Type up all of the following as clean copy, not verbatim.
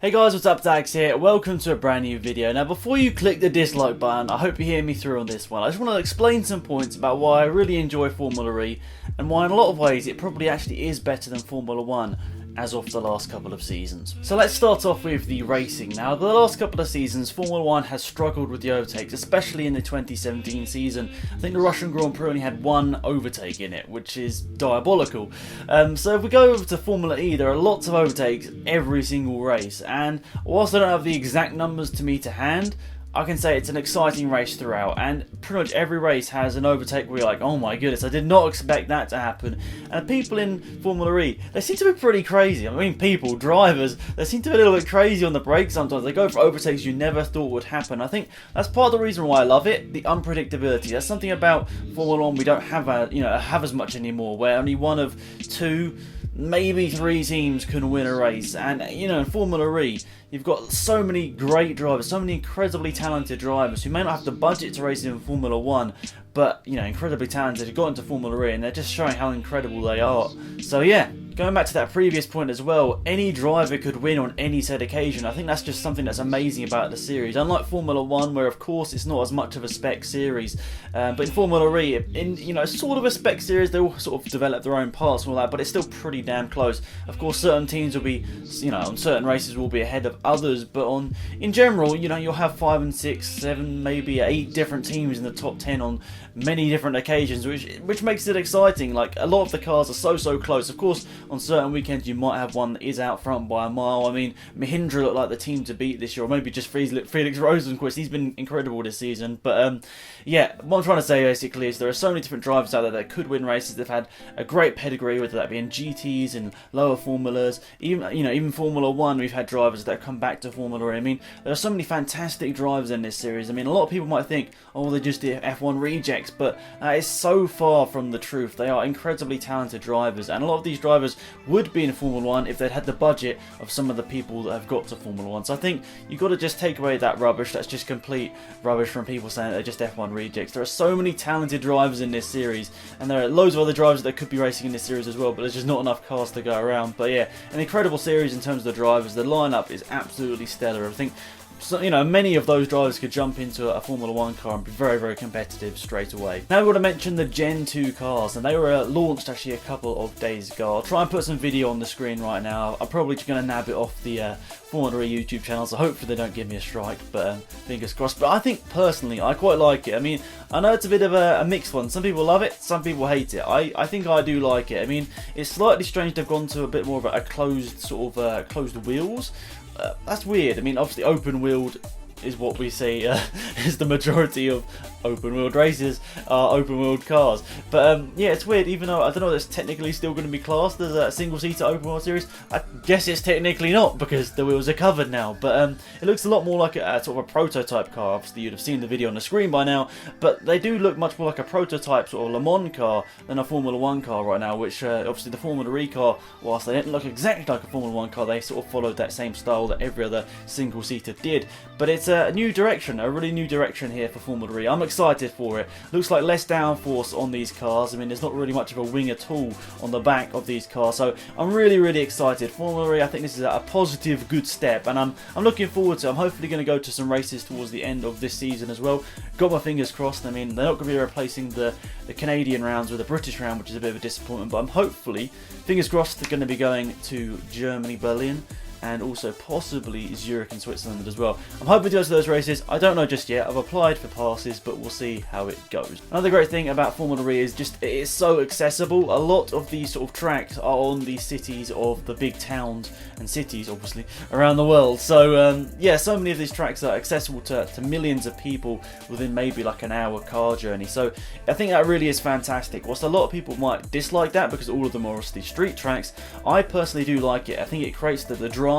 Hey guys, what's up, it's Alex here. Welcome to a brand new video. Now before you click the dislike button, I hope you hear me through on this one. I just want to explain some points about why I really enjoy Formula E and why in a lot of ways it probably actually is better than Formula 1 as of the last couple of seasons. So let's start off with the racing. Now the last couple of seasons Formula 1 has struggled with the overtakes, especially in the 2017 season. I think the Russian Grand Prix only had one overtake in it, which is diabolical. So if we go over to Formula E, there are lots of overtakes every single race, and whilst I don't have the exact numbers to me to hand, I can say it's an exciting race throughout, and pretty much every race has an overtake where you're like, oh my goodness, I did not expect that to happen. And people in Formula E, they seem to be pretty crazy. I mean, drivers, they seem to be a little bit crazy on the brakes sometimes. They go for overtakes you never thought would happen. I think that's part of the reason why I love it, the unpredictability. That's something about Formula 1 we don't have as much anymore, where only one of two, maybe three teams can win a race. And in Formula E, you've got so many great drivers, so many incredibly talented drivers who may not have the budget to race in Formula 1, but incredibly talented, who got into Formula E and they're just showing how incredible they are. So yeah, going back to that previous point as well, any driver could win on any said occasion. I think that's just something that's amazing about the series. Unlike Formula 1, where of course it's not as much of a spec series, but in Formula E, it's sort of a spec series. They all sort of develop their own parts and all that, but it's still pretty damn close. Of course, certain teams will be, on certain races will be ahead of others, but in general, you'll have 5 and 6, 7, maybe 8 different teams in the top 10 on many different occasions, which makes it exciting. Like, a lot of the cars are so close. Of course, on certain weekends you might have one that is out front by a mile. I mean, Mahindra looked like the team to beat this year, or maybe just Felix Rosenquist. He's been incredible this season. But yeah, what I'm trying to say basically is there are so many different drivers out there that could win races. They've had a great pedigree, whether that be in GTs and lower formulas, even Formula 1. We've had drivers that come back to Formula E. I mean, there are so many fantastic drivers in this series. I mean, a lot of people might think, oh, they're just the F1 rejects, but that is so far from the truth. They are incredibly talented drivers, and a lot of these drivers would be in Formula 1 if they'd had the budget of some of the people that have got to Formula 1. So I think you've got to just take away that rubbish. That's just complete rubbish from people saying they're just F1 rejects. There are so many talented drivers in this series, and there are loads of other drivers that could be racing in this series as well, but there's just not enough cars to go around. But yeah, an incredible series in terms of the drivers. The lineup is absolutely stellar. I think many of those drivers could jump into a Formula 1 car and be very competitive straight away. Now we've got to mention the Gen 2 cars, and they were launched actually a couple of days ago. I'll try and put some video on the screen right now. I'm probably just going to nab it off the Formula E YouTube channel, so hopefully they don't give me a strike, but fingers crossed. But I think personally I quite like it. I mean, I know it's a bit of a mixed one. Some people love it, some people hate it. I think I do like it. I mean, it's slightly strange they've gone to a bit more of a closed sort of closed wheels. That's weird. I mean, obviously open-wheeled is what we see is the majority of open-wheeled races are open-wheeled cars. But yeah, it's weird. Even though I don't know if it's technically still going to be classed as a single-seater open-wheel series, I guess it's technically not because the wheels are covered now. But it looks a lot more like a sort of a prototype car. Obviously, you'd have seen the video on the screen by now. But they do look much more like a prototype sort of Le Mans car than a Formula 1 car right now. Which obviously the Formula E car, whilst they didn't look exactly like a Formula 1 car, they sort of followed that same style that every other single-seater did. But it's a new direction, a really new direction here for Formula E. I'm excited for it. Looks like less downforce on these cars. I mean, there's not really much of a wing at all on the back of these cars, so I'm really excited. Formula E, I think this is a positive, good step, and I'm looking forward to it. I'm hopefully going to go to some races towards the end of this season as well. Got my fingers crossed. I mean, they're not going to be replacing the Canadian rounds with the British round, which is a bit of a disappointment, but I'm hopefully, fingers crossed, they're going to be going to Germany, Berlin, and also possibly Zurich and Switzerland as well. I'm hoping to go to those races. I don't know just yet. I've applied for passes, but we'll see how it goes. Another great thing about Formula E is just it is so accessible. A lot of these sort of tracks are on the cities of the big towns and cities, obviously, around the world. So yeah, so many of these tracks are accessible to millions of people within maybe like an hour car journey. So I think that really is fantastic. Whilst a lot of people might dislike that because all of them are obviously street tracks, I personally do like it. I think it creates the drama.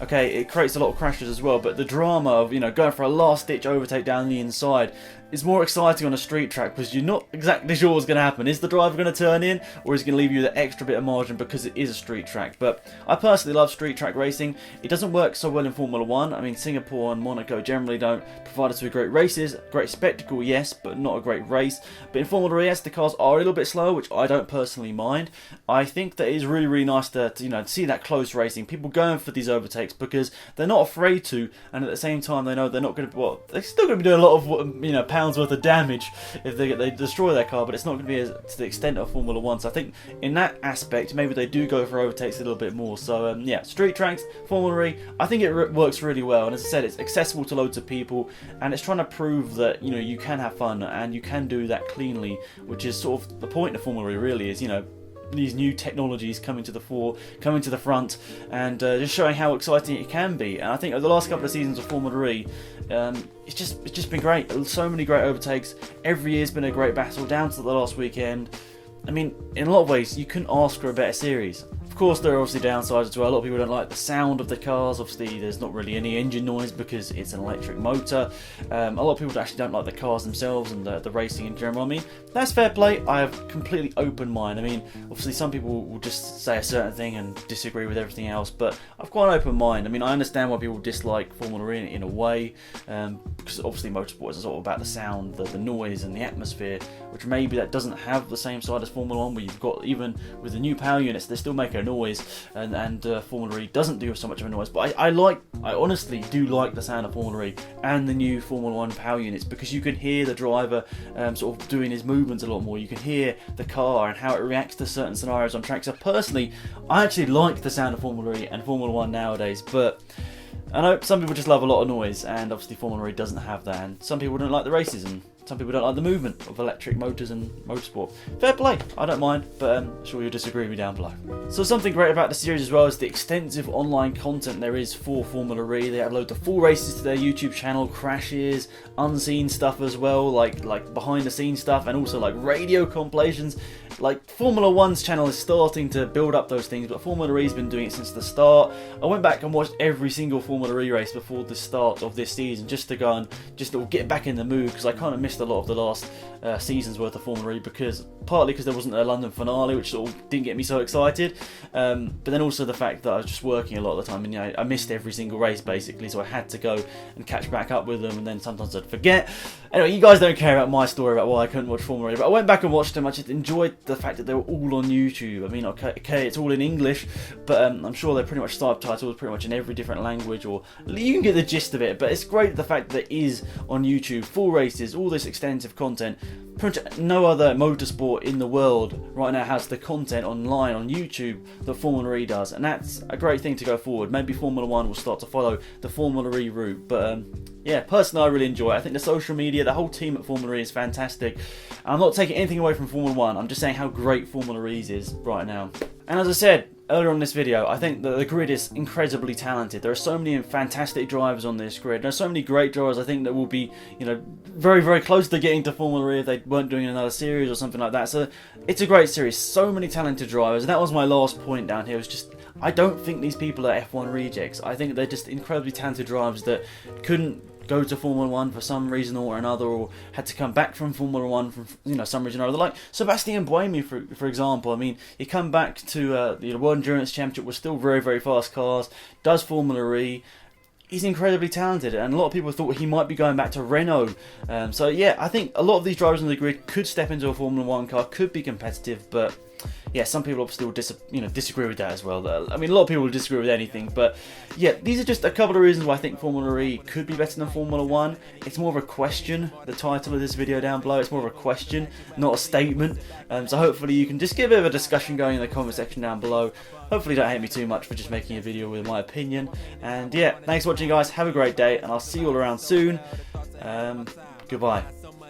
Okay, it creates a lot of crashes as well, but the drama of going for a last ditch overtake down the inside, is more exciting on a street track because you're not exactly sure what's going to happen. Is the driver going to turn in, or is he going to leave you the extra bit of margin because it is a street track? But I personally love street track racing. It doesn't work so well in Formula 1. I mean, Singapore and Monaco generally don't provide us with great races. Great spectacle, yes, but not a great race. But in Formula E, as the cars are a little bit slower, which I don't personally mind, I think that it is really, really nice to see that close racing. People going for these overtakes because they're not afraid to, and at the same time they know they're not going to, well, they're still going to be doing a lot of pounds worth of damage if they destroy their car, but it's not going to be to the extent of Formula 1. So I think in that aspect maybe they do go for overtakes a little bit more. So yeah, street tracks, Formula E, I think it works really well, and as I said, it's accessible to loads of people, and it's trying to prove that you can have fun and you can do that cleanly, which is sort of the point of Formula E really, is these new technologies coming to the fore, coming to the front, and just showing how exciting it can be. And I think over the last couple of seasons of Formula E, it's just been great. So many great overtakes. Every year's been a great battle, down to the last weekend. I mean, in a lot of ways, you couldn't ask for a better series. Of course, there are obviously downsides as well. A lot of people don't like the sound of the cars. Obviously, there's not really any engine noise because it's an electric motor. A lot of people actually don't like the cars themselves and the racing in general. I mean, that's fair play. I have completely open mind. I mean, obviously, some people will just say a certain thing and disagree with everything else, but I've quite an open mind. I mean, I understand why people dislike Formula E in a way, because obviously motorsport is sort of about the sound, the noise, and the atmosphere, which maybe that doesn't have the same side as Formula 1, where you've got, even with the new power units, they still make a noise, and Formula E doesn't do so much of a noise. But I honestly do like the sound of Formula E and the new Formula 1 power units, because you can hear the driver sort of doing his movements a lot more. You can hear the car and how it reacts to certain scenarios on track. So personally, I actually like the sound of Formula E and Formula 1 nowadays, but I know some people just love a lot of noise, and obviously Formula E doesn't have that, and some people don't like the races, and some people don't like the movement of electric motors and motorsport. Fair play, I don't mind, but I'm sure you'll disagree with me down below. So something great about the series as well is the extensive online content there is for Formula E. They upload the full races to their YouTube channel, crashes, unseen stuff as well, like behind the scenes stuff, and also like radio compilations. Like Formula 1's channel is starting to build up those things, but Formula E's been doing it since the start. I went back and watched every single Formula E race before the start of this season, just to go and get back in the mood, because I kind of missed a lot of the last season's worth of Formula E, partly because there wasn't a London finale, which sort of didn't get me so excited, but then also the fact that I was just working a lot of the time, and I missed every single race basically, so I had to go and catch back up with them, and then sometimes I'd forget. Anyway, you guys don't care about my story about why I couldn't watch Formula E, but I went back and watched them. I just enjoyed the fact that they were all on YouTube. I mean, okay, it's all in English, but I'm sure they're pretty much subtitled pretty much in every different language, or you can get the gist of it. But it's great the fact that it is on YouTube, full races, all this extensive content. Pretty much no other motorsport in the world right now has the content online on YouTube that Formula E does, and that's a great thing to go forward. Maybe Formula 1 will start to follow the Formula E route, but yeah, personally I really enjoy it. I think the social media, the whole team at Formula E is fantastic. I'm not taking anything away from Formula 1, I'm just saying how great Formula E is right now. And as I said earlier on this video, I think that the grid is incredibly talented. There are so many fantastic drivers on this grid. There are so many great drivers I think that will be, very, very close to getting to Formula E if they weren't doing another series or something like that. So it's a great series. So many talented drivers. And that was my last point down here. Was just, I don't think these people are F1 rejects. I think they're just incredibly talented drivers that couldn't go to Formula 1 for some reason or another, or had to come back from Formula 1 from some reason or other. Like Sebastian Buemi, for example. I mean, he come back to the World Endurance Championship with still very, very fast cars, does Formula E. He's incredibly talented, and a lot of people thought he might be going back to Renault. So yeah, I think a lot of these drivers on the grid could step into a Formula 1 car, could be competitive, but yeah, some people obviously will disagree with that as well. I mean, a lot of people will disagree with anything, but yeah, these are just a couple of reasons why I think Formula E could be better than Formula 1. It's more of a question, the title of this video down below. It's more of a question, not a statement. So hopefully you can just get a bit of a discussion going in the comment section down below. Hopefully don't hate me too much for just making a video with my opinion. And yeah, thanks for watching, guys. Have a great day, and I'll see you all around soon. Goodbye.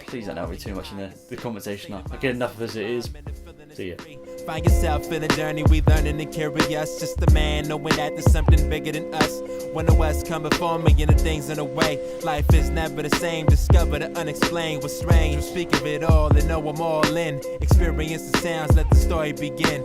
Please don't help me too much in the comment section. I get enough of it as it is. See ya. Find yourself in a journey, we learning to carry us. Just a man knowing that there's something bigger than us. When the West come before me and the things in the way, life is never the same. Discover the unexplained was strange. Speak of it all and know I'm all in. Experience the sounds, let the story begin.